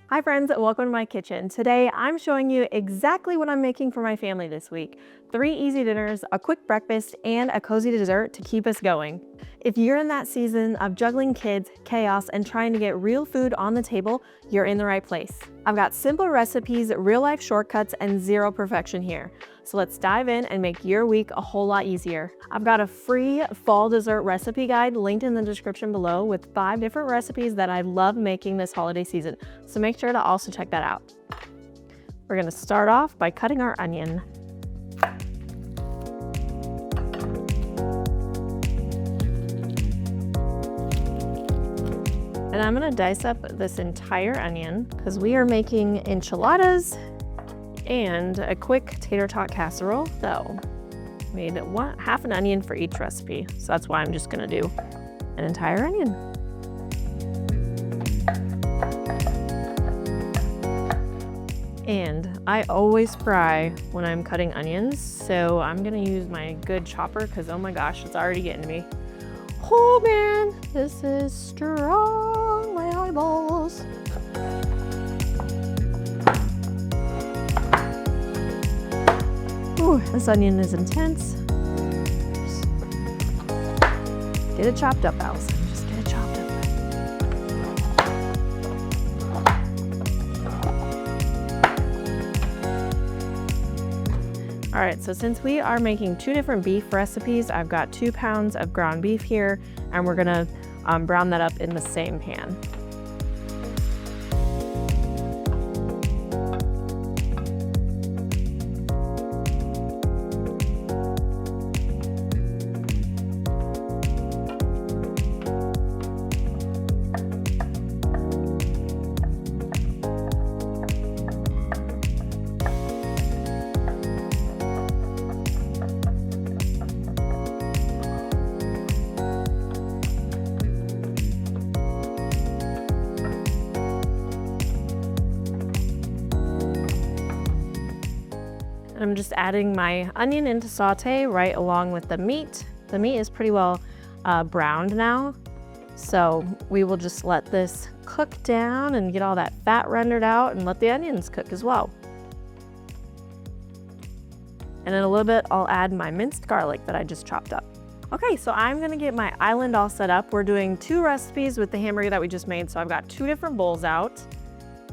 Hi friends, welcome to my kitchen. Today I'm showing you exactly what I'm making for my family this week. 3 easy dinners, a quick breakfast, and a cozy dessert to keep us going. If you're in that season of juggling kids, chaos, and trying to get real food on the table, you're in the right place. I've got simple recipes, real-life shortcuts, and zero perfection here. So let's dive in and make your week a whole lot easier. I've got a free fall dessert recipe guide linked in the description below with 5 different recipes that I love making this holiday season. So make sure to also check that out. We're gonna start off by cutting our onion. And I'm gonna dice up this entire onion because we are making enchiladas and a quick tater tot casserole. So made half an onion for each recipe. So that's why I'm just gonna do an entire onion. And I always fry when I'm cutting onions, so I'm gonna use my good chopper because oh my gosh, it's already getting to me. Oh man, this is strong, my eyeballs. Ooh, this onion is intense. Just get it chopped up, Allison. Just get it chopped up. All right, so since we are making 2 different beef recipes, I've got 2 pounds of ground beef here, and we're gonna brown that up in the same pan. I'm just adding my onion into saute right along with the meat. The meat is pretty well browned now, so we will just let this cook down and get all that fat rendered out and let the onions cook as well. And in a little bit, I'll add my minced garlic that I just chopped up. Okay, so I'm gonna get my island all set up. We're doing 2 recipes with the hamburger that we just made, so I've got 2 different bowls out.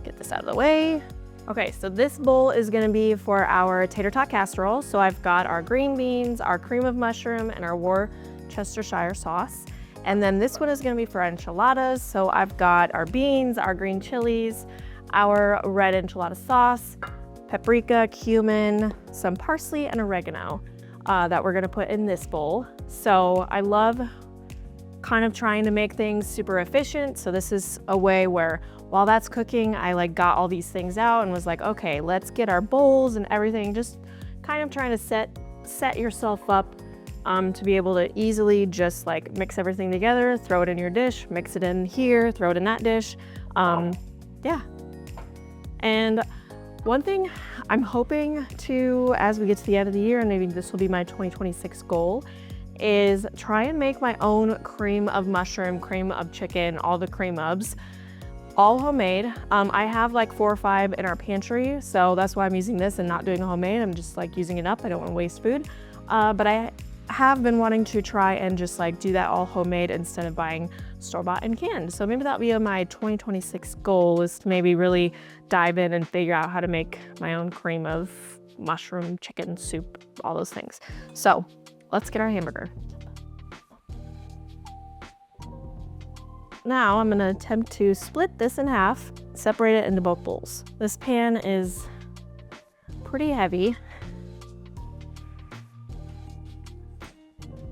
Get this out of the way. Okay, so this bowl is gonna be for our tater tot casserole. So I've got our green beans, our cream of mushroom, and our Worcestershire sauce. And then this one is gonna be for enchiladas. So I've got our beans, our green chilies, our red enchilada sauce, paprika, cumin, some parsley, and oregano that we're gonna put in this bowl. So I love kind of trying to make things super efficient. So this is a way where while that's cooking, I got all these things out and was like, okay, let's get our bowls and everything, just kind of trying to set yourself up to be able to easily just mix everything together, throw it in your dish, mix it in here, throw it in that dish. Yeah. And one thing I'm hoping to, as we get to the end of the year, and maybe this will be my 2026 goal, is try and make my own cream of mushroom, cream of chicken, all the cream ubs, all homemade. I have 4 or 5 in our pantry, so that's why I'm using this and not doing a homemade. I'm just using it up. I don't want to waste food. But I have been wanting to try and just do that all homemade instead of buying store-bought and canned. So maybe that'll be my 2026 goal, is to maybe really dive in and figure out how to make my own cream of mushroom, chicken, soup, all those things. So let's get our hamburger. Now I'm gonna attempt to split this in half, separate it into both bowls. This pan is pretty heavy.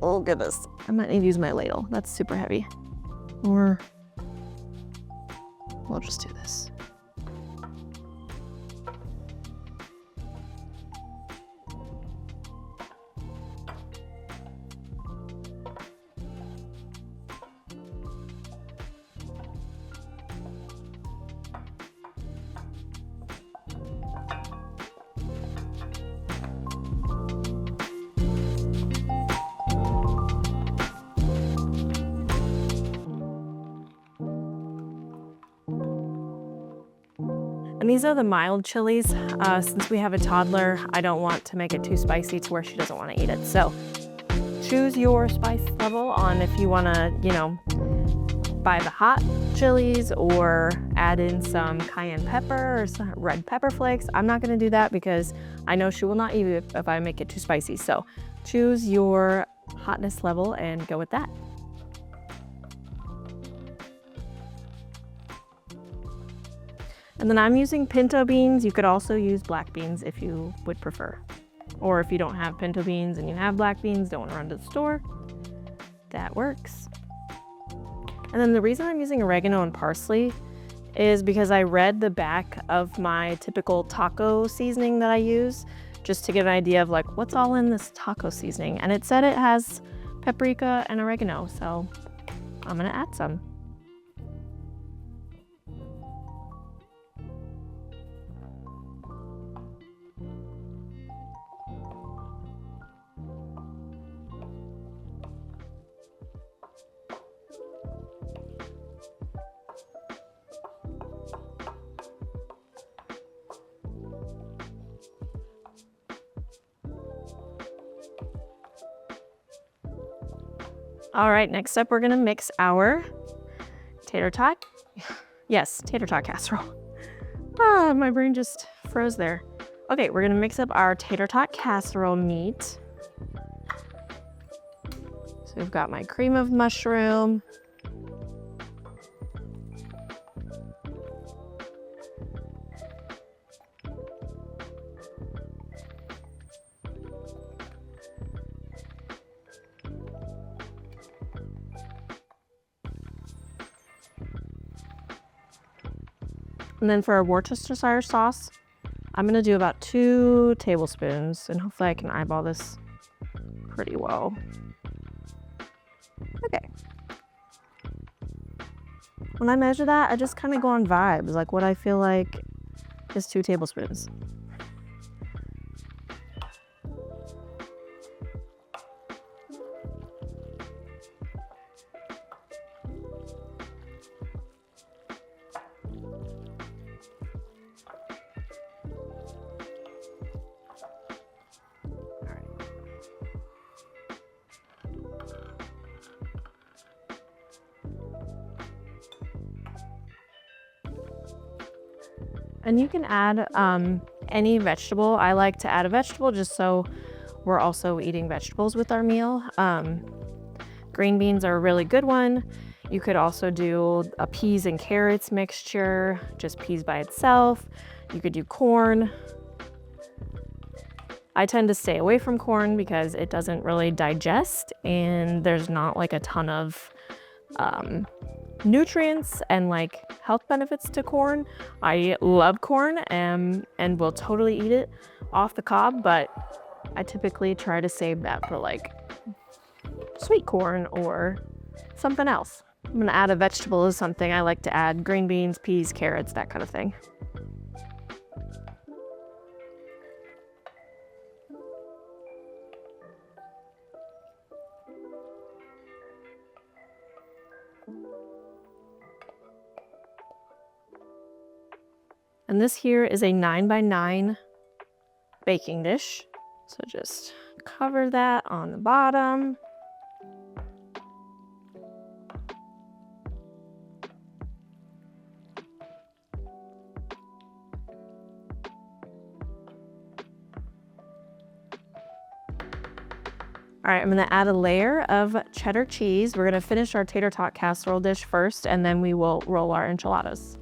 Oh goodness, I might need to use my ladle. That's super heavy. Or we'll just do this. And these are the mild chilies. Since we have a toddler, I don't want to make it too spicy to where she doesn't want to eat it. So choose your spice level on if you want to, you know, buy the hot chilies or add in some cayenne pepper or some red pepper flakes. I'm not going to do that because I know she will not eat it if I make it too spicy. So choose your hotness level and go with that. And then I'm using pinto beans. You could also use black beans if you would prefer. Or if you don't have pinto beans and you have black beans, don't want to run to the store, that works. And then the reason I'm using oregano and parsley is because I read the back of my typical taco seasoning that I use, just to get an idea of like what's all in this taco seasoning. And it said it has paprika and oregano, so I'm gonna add some. All right, next up, we're gonna mix our tater tot. Yes, tater tot casserole. Ah, my brain just froze there. Okay, we're gonna mix up our tater tot casserole meat. So we've got my cream of mushroom. And then for our Worcestershire sauce, I'm gonna do about 2 tablespoons, and hopefully I can eyeball this pretty well. Okay. When I measure that, I just kind of go on vibes, like what I feel like is 2 tablespoons. And you can add any vegetable. I like to add a vegetable just so we're also eating vegetables with our meal. Green beans are a really good one. You could also do a peas and carrots mixture, just peas by itself. You could do corn. I tend to stay away from corn because it doesn't really digest and there's not like a ton of nutrients and like health benefits to corn. I love corn and will totally eat it off the cob, but I typically try to save that for like sweet corn or something else. I'm gonna add a vegetable as something I like to add: green beans, peas, carrots, that kind of thing. And this here is a 9x9 baking dish. So just cover that on the bottom. All right, I'm gonna add a layer of cheddar cheese. We're gonna finish our tater tot casserole dish first, and then we will roll our enchiladas.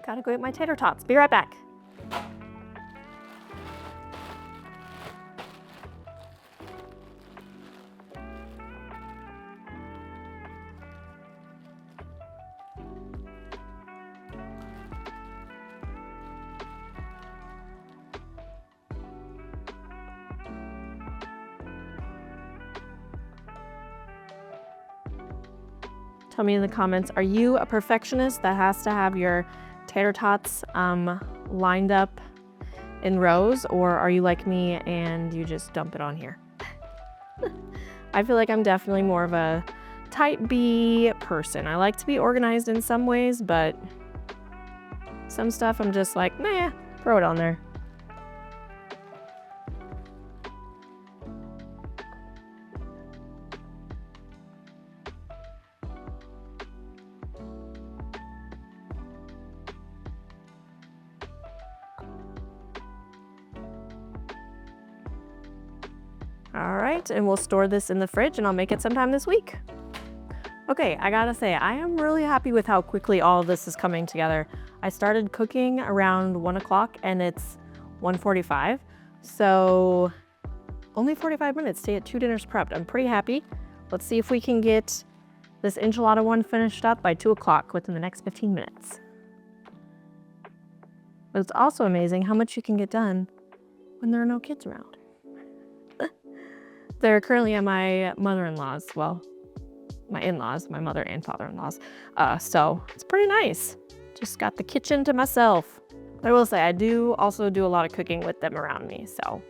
Gotta go eat my tater tots. Be right back. Tell me in the comments, are you a perfectionist that has to have your tater tots lined up in rows, or are you like me and you just dump it on here? I feel like I'm definitely more of a type B person. I like to be organized in some ways, but some stuff I'm just like, nah, throw it on there. All right, and we'll store this in the fridge and I'll make it sometime this week. Okay, I gotta say, I am really happy with how quickly all of this is coming together. I started cooking around 1 o'clock and it's 1:45. So only 45 minutes to get 2 dinners prepped. I'm pretty happy. Let's see if we can get this enchilada one finished up by 2 o'clock within the next 15 minutes. But it's also amazing how much you can get done when there are no kids around. They're currently at my mother-in-law's, well, my in-laws, my mother and father-in-law's. So it's pretty nice. Just got the kitchen to myself. But I will say, I do also do a lot of cooking with them around me, so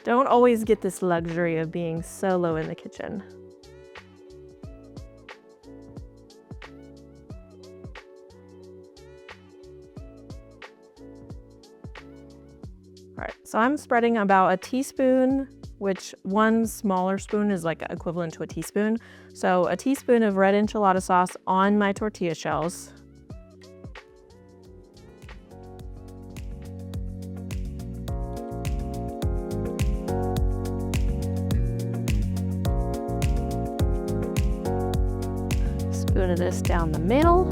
don't always get this luxury of being solo in the kitchen. All right, so I'm spreading about a teaspoon, which one smaller spoon is like equivalent to a teaspoon. So a teaspoon of red enchilada sauce on my tortilla shells. Spoon of this down the middle.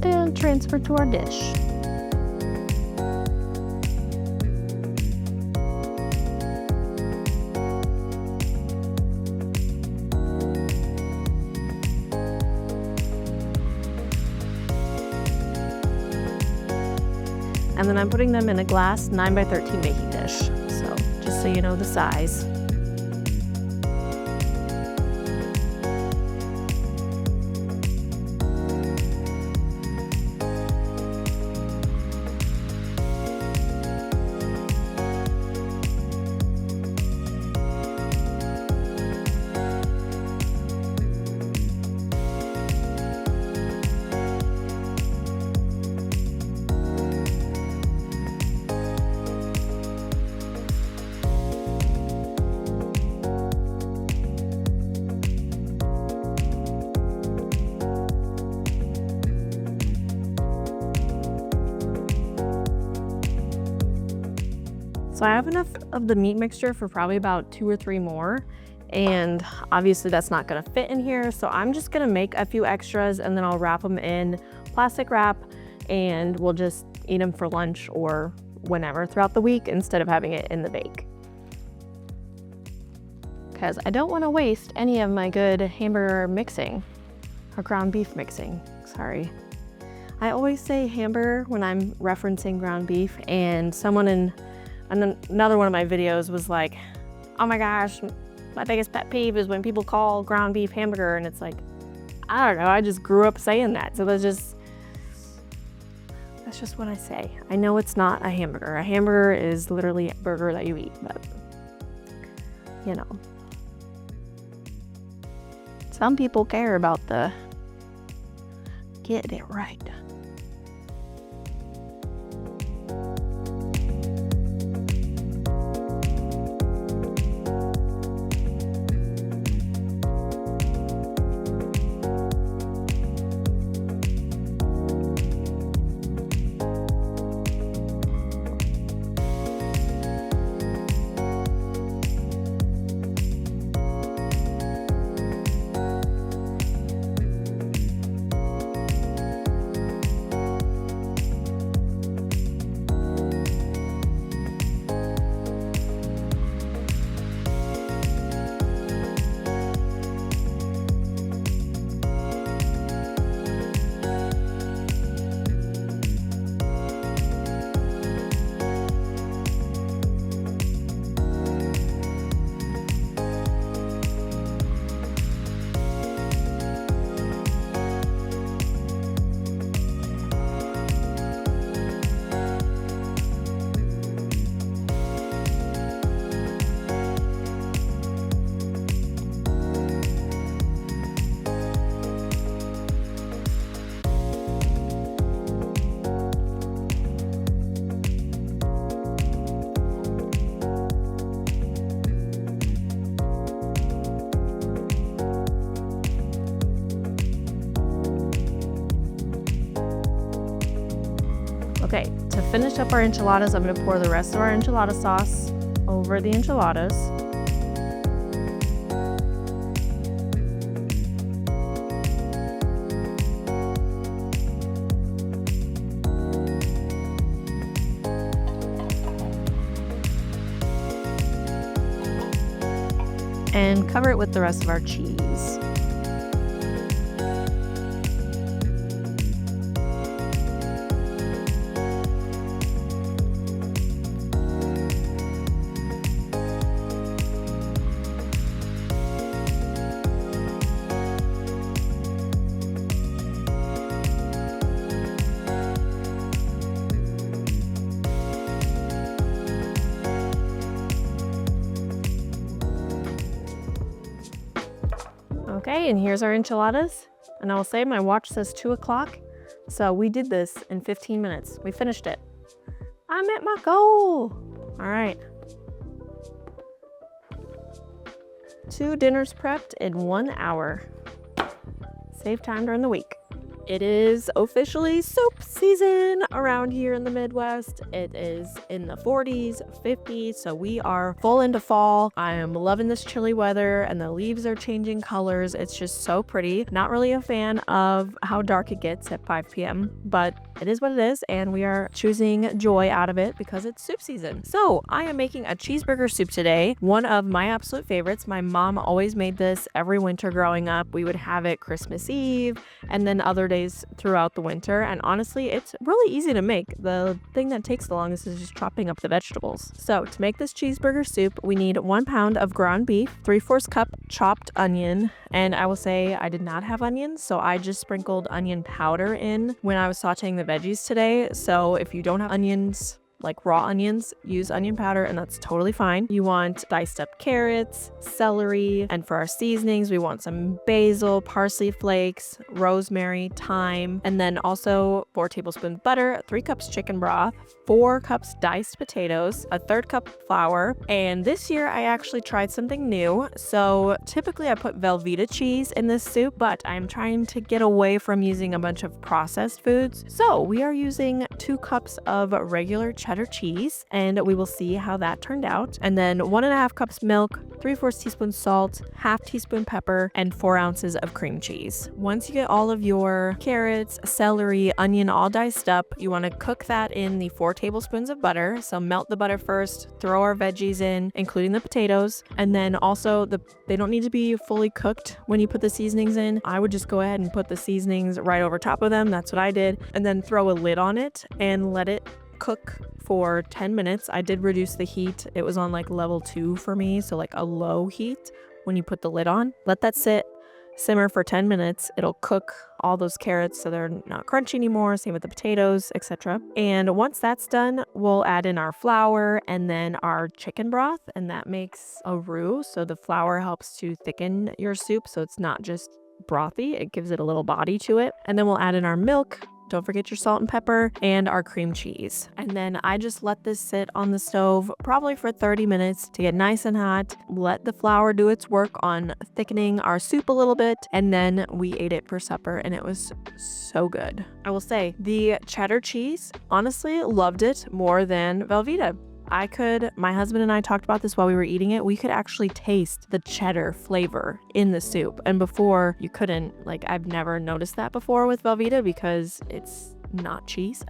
And transfer to our dish. And then I'm putting them in a glass 9x13 baking dish. So just so you know the size. So I have enough of the meat mixture for probably about 2 or 3 more. And obviously that's not gonna fit in here. So I'm just gonna make a few extras and then I'll wrap them in plastic wrap and we'll just eat them for lunch or whenever throughout the week instead of having it in the bake. Because I don't wanna waste any of my good hamburger mixing or ground beef mixing, sorry. I always say hamburger when I'm referencing ground beef, and someone in another one of my videos was like, oh my gosh, my biggest pet peeve is when people call ground beef hamburger, and it's like, I don't know, I just grew up saying that. So that's just what I say. I know it's not a hamburger. A hamburger is literally a burger that you eat, but you know. Some people care about the getting it right. Okay, to finish up our enchiladas, I'm gonna pour the rest of our enchilada sauce over the enchiladas. And cover it with the rest of our cheese. Okay, and here's our enchiladas. And I will say my watch says 2 o'clock. So we did this in 15 minutes. We finished it. I met my goal. All right. 2 dinners prepped in 1 hour. Save time during the week. It is officially soup season around here in the Midwest. It is in the 40s, 50s, so we are full into fall. I am loving this chilly weather and the leaves are changing colors. It's just so pretty. Not really a fan of how dark it gets at 5 p.m., but it is what it is, and we are choosing joy out of it because it's soup season. So I am making a cheeseburger soup today, one of my absolute favorites. My mom always made this every winter growing up. We would have it Christmas Eve and then other days throughout the winter, and honestly it's really easy to make. The thing that takes the longest is just chopping up the vegetables. So to make this cheeseburger soup, we need 1 pound of ground beef, 3/4 cup chopped onion, and I will say I did not have onions, so I just sprinkled onion powder in when I was sauteing the veggies today. So if you don't have onions, like raw onions, use onion powder and that's totally fine. You want diced up carrots, celery, and for our seasonings, we want some basil, parsley flakes, rosemary, thyme, and then also 4 tablespoons butter, 3 cups chicken broth, 4 cups diced potatoes, a 1/3 cup flour. And this year I actually tried something new. So typically I put Velveeta cheese in this soup, but I'm trying to get away from using a bunch of processed foods. So we are using 2 cups of regular cheddar cheese, and we will see how that turned out. And then 1.5 cups milk, 3/4 teaspoons salt, 1/2 teaspoon pepper, and 4 ounces of cream cheese. Once you get all of your carrots, celery, onion all diced up, you want to cook that in the 4 tablespoons of butter. So melt the butter first, throw our veggies in, including the potatoes, and then also they don't need to be fully cooked when you put the seasonings in. I would just go ahead and put the seasonings right over top of them. That's what I did. And then throw a lid on it and let it cook for 10 minutes. I did reduce the heat. It was on like level 2 for me, so like a low heat when you put the lid on. Let that sit, simmer for 10 minutes. It'll cook all those carrots so they're not crunchy anymore. Same with the potatoes, etc. And once that's done, we'll add in our flour and then our chicken broth, and that makes a roux. So the flour helps to thicken your soup so it's not just brothy. It gives it a little body to it. And then we'll add in our milk. Don't forget your salt and pepper and our cream cheese. And then I just let this sit on the stove probably for 30 minutes to get nice and hot. Let the flour do its work on thickening our soup a little bit. And then we ate it for supper and it was so good. I will say the cheddar cheese, honestly, loved it more than Velveeta. My husband and I talked about this while we were eating it. We could actually taste the cheddar flavor in the soup. And before you couldn't, like I've never noticed that before with Velveeta because it's not cheese.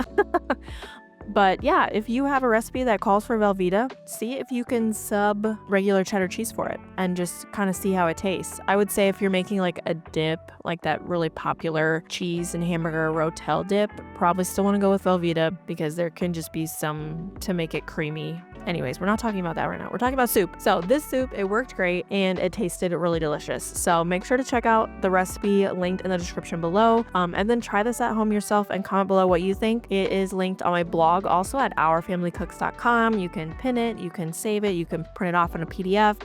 But yeah, if you have a recipe that calls for Velveeta, see if you can sub regular cheddar cheese for it and just kind of see how it tastes. I would say if you're making like a dip, like that really popular cheese and hamburger rotel dip, probably still want to go with Velveeta because there can just be some to make it creamy. Anyways, we're not talking about that right now. We're talking about soup. So this soup, it worked great and it tasted really delicious. So make sure to check out the recipe linked in the description below. And then try this at home yourself and comment below what you think. It is linked on my blog also at ourfamilycooks.com. You can pin it, you can save it, you can print it off in a PDF,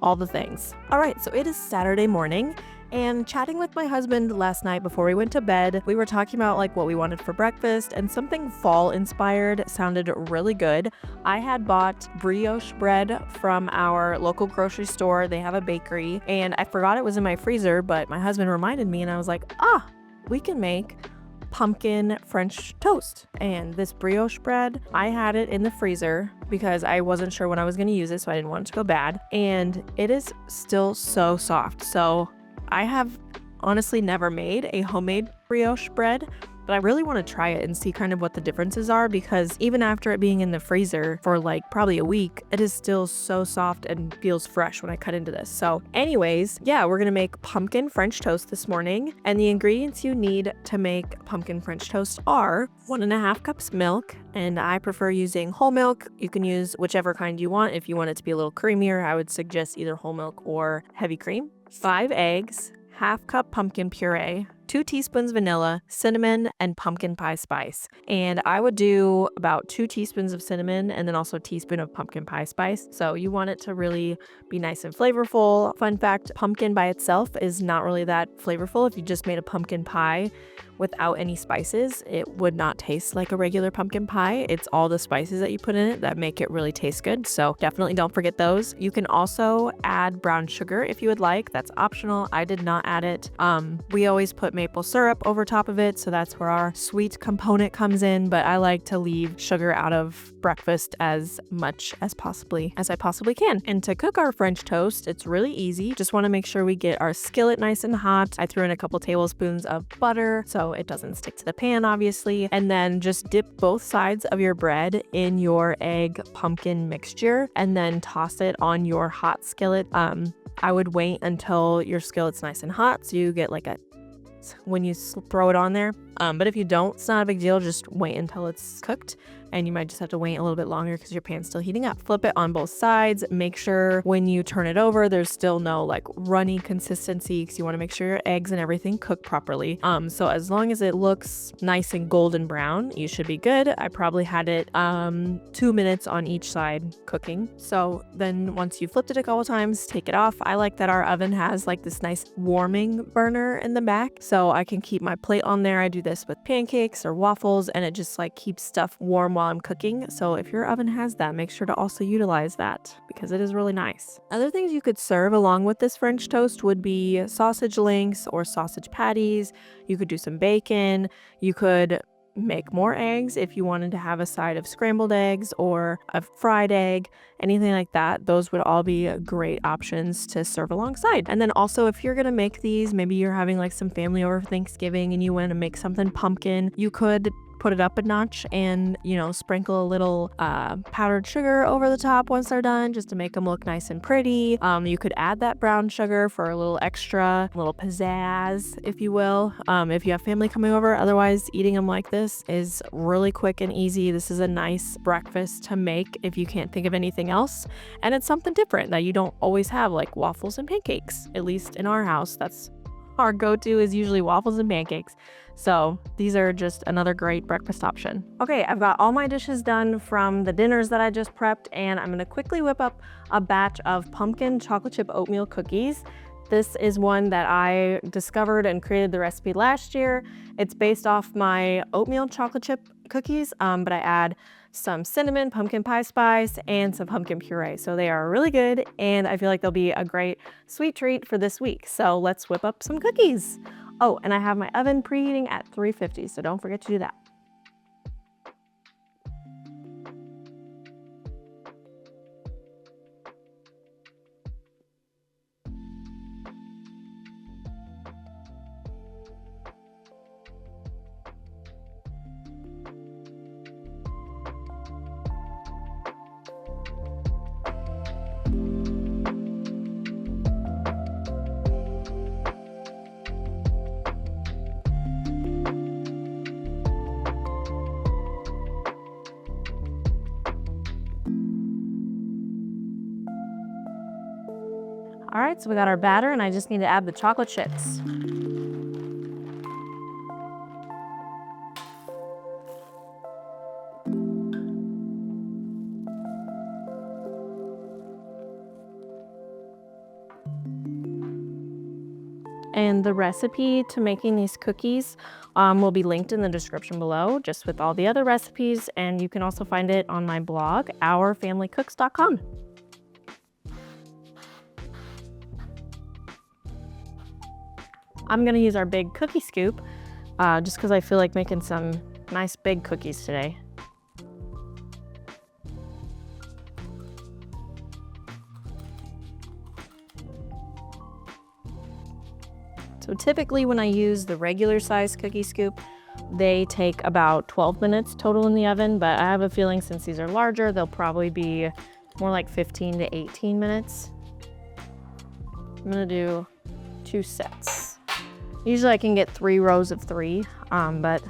all the things. All right, so it is Saturday morning. And chatting with my husband last night before we went to bed, we were talking about like what we wanted for breakfast, and something fall inspired sounded really good. I had bought brioche bread from our local grocery store. They have a bakery and I forgot it was in my freezer, but my husband reminded me and I was like, we can make pumpkin French toast. And this brioche bread, I had it in the freezer because I wasn't sure when I was going to use it, so I didn't want it to go bad. And it is still so soft. So I have honestly never made a homemade brioche bread, but I really want to try it and see kind of what the differences are, because even after it being in the freezer for like probably a week, it is still so soft and feels fresh when I cut into this. So anyways, yeah, we're gonna make pumpkin French toast this morning, and the ingredients you need to make pumpkin French toast are 1.5 cups milk, and I prefer using whole milk. You can use whichever kind you want. If you want it to be a little creamier, I would suggest either whole milk or heavy cream. 5 eggs, 1/2 cup pumpkin puree, 2 teaspoons vanilla, cinnamon, and pumpkin pie spice. And I would do about 2 teaspoons of cinnamon and then also a teaspoon of pumpkin pie spice. So you want it to really be nice and flavorful. Fun fact, pumpkin by itself is not really that flavorful. If you just made a pumpkin pie without any spices, it would not taste like a regular pumpkin pie. It's all the spices that you put in it that make it really taste good. So definitely don't forget those. You can also add brown sugar if you would like. That's optional. I did not add it. We always put maple syrup over top of it, so that's where our sweet component comes in, but I like to leave sugar out of breakfast as much as I possibly can. And to cook our French toast, it's really easy. Just want to make sure we get our skillet nice and hot. I threw in a couple tablespoons of butter so it doesn't stick to the pan, obviously, and then just dip both sides of your bread in your egg pumpkin mixture and then toss it on your hot skillet. I would wait until your skillet's nice and hot so you get like a when you throw it on there. But if you don't, it's not a big deal. Just wait until it's cooked, and you might just have to wait a little bit longer because your pan's still heating up. Flip it on both sides. Make sure when you turn it over, there's still no like runny consistency, because you want to make sure your eggs and everything cook properly. So as long as it looks nice and golden brown, you should be good. I probably had it 2 minutes on each side cooking. So then once you flipped it a couple times, take it off. I like that our oven has like this nice warming burner in the back, so I can keep my plate on there. I do this with pancakes or waffles, and it just like keeps stuff warm while I'm cooking. So if your oven has that, make sure to also utilize that because it is really nice. Other things you could serve along with this French toast would be sausage links or sausage patties. You could do some bacon. You could make more eggs if you wanted to have a side of scrambled eggs or a fried egg, anything like that. Those would all be great options to serve alongside. And then also, if you're gonna make these, maybe you're having like some family over for Thanksgiving and you want to make something pumpkin, you could put it up a notch and, you know, sprinkle a little powdered sugar over the top once they're done, just to make them look nice and pretty. You could add that brown sugar for a little extra, little pizzazz, if you will, if you have family coming over. Otherwise, eating them like this is really quick and easy. This is a nice breakfast to make if you can't think of anything else. And it's something different that you don't always have, like waffles and pancakes. At least in our house, that's our go-to, is usually waffles and pancakes. So these are just another great breakfast option. Okay, I've got all my dishes done from the dinners that I just prepped, and I'm gonna quickly whip up a batch of pumpkin chocolate chip oatmeal cookies. This is one that I discovered and created the recipe last year. It's based off my oatmeal chocolate chip cookies, but I add some cinnamon, pumpkin pie spice, and some pumpkin puree. So they are really good, and I feel like they'll be a great sweet treat for this week. So let's whip up some cookies. Oh, and I have my oven preheating at 350, so don't forget to do that. All right, so we got our batter, and I just need to add the chocolate chips. And the recipe to making these cookies will be linked in the description below, just with all the other recipes. And you can also find it on my blog, ourfamilycooks.com. I'm gonna use our big cookie scoop just because I feel like making some nice big cookies today. So typically when I use the regular size cookie scoop, they take about 12 minutes total in the oven, but I have a feeling since these are larger, they'll probably be more like 15 to 18 minutes. I'm gonna do 2 sets. Usually I can get 3 rows of 3, but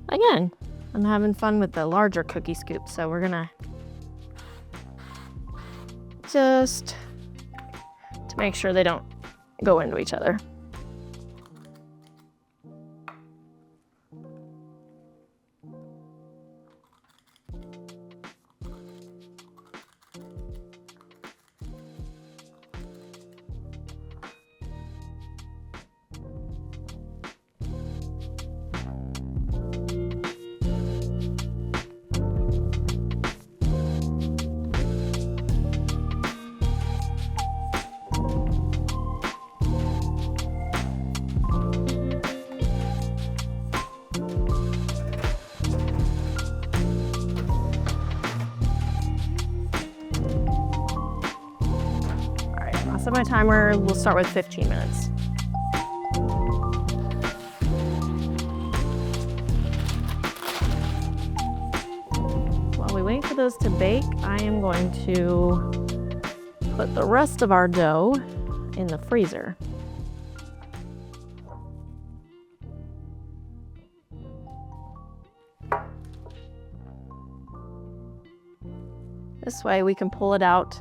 again, I'm having fun with the larger cookie scoop, so we're gonna just to make sure they don't go into each other. Set my timer, we'll start with 15 minutes. While we wait for those to bake, I am going to put the rest of our dough in the freezer. This way we can pull it out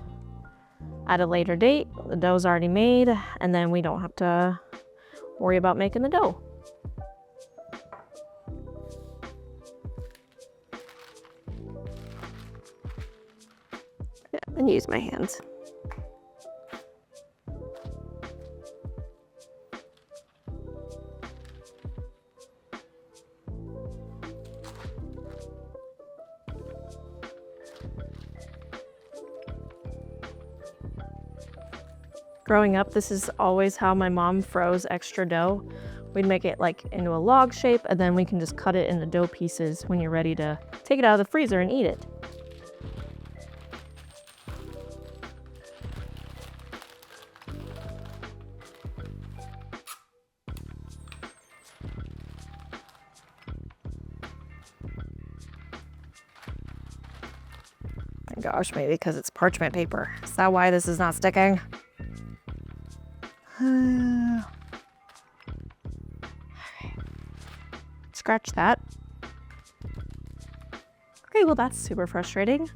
at a later date. The dough's already made, and then we don't have to worry about making the dough. Yeah, and use my hands. Growing up, this is always how my mom froze extra dough. We'd make it like into a log shape, and then we can just cut it into dough pieces when you're ready to take it out of the freezer and eat it. My gosh, maybe because it's parchment paper. Is that why this is not sticking? Scratch that. Okay, well that's super frustrating.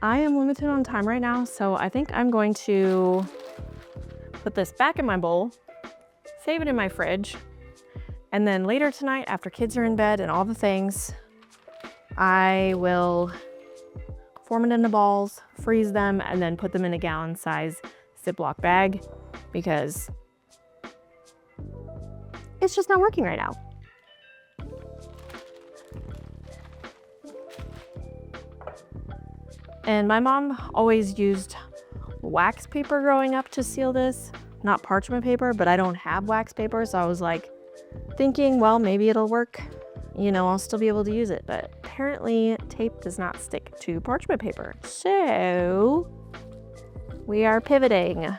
I am limited on time right now, so I think I'm going to put this back in my bowl, save it in my fridge, and then later tonight, after kids are in bed and all the things, I will form it into balls, freeze them, and then put them in a gallon size Ziploc bag, because it's just not working right now. And my mom always used wax paper growing up to seal this, not parchment paper, but I don't have wax paper, so I was like thinking, well, maybe it'll work. You know, I'll still be able to use it, but apparently tape does not stick to parchment paper. So we are pivoting.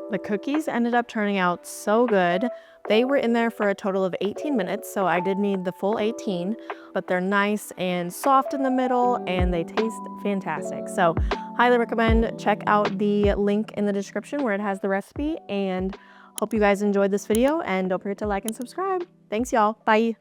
The cookies ended up turning out so good. They were in there for a total of 18 minutes, so I did need the full 18, but they're nice and soft in the middle and they taste fantastic. So highly recommend. Check out the link in the description where it has the recipe, and hope you guys enjoyed this video, and don't forget to like and subscribe. Thanks y'all, bye.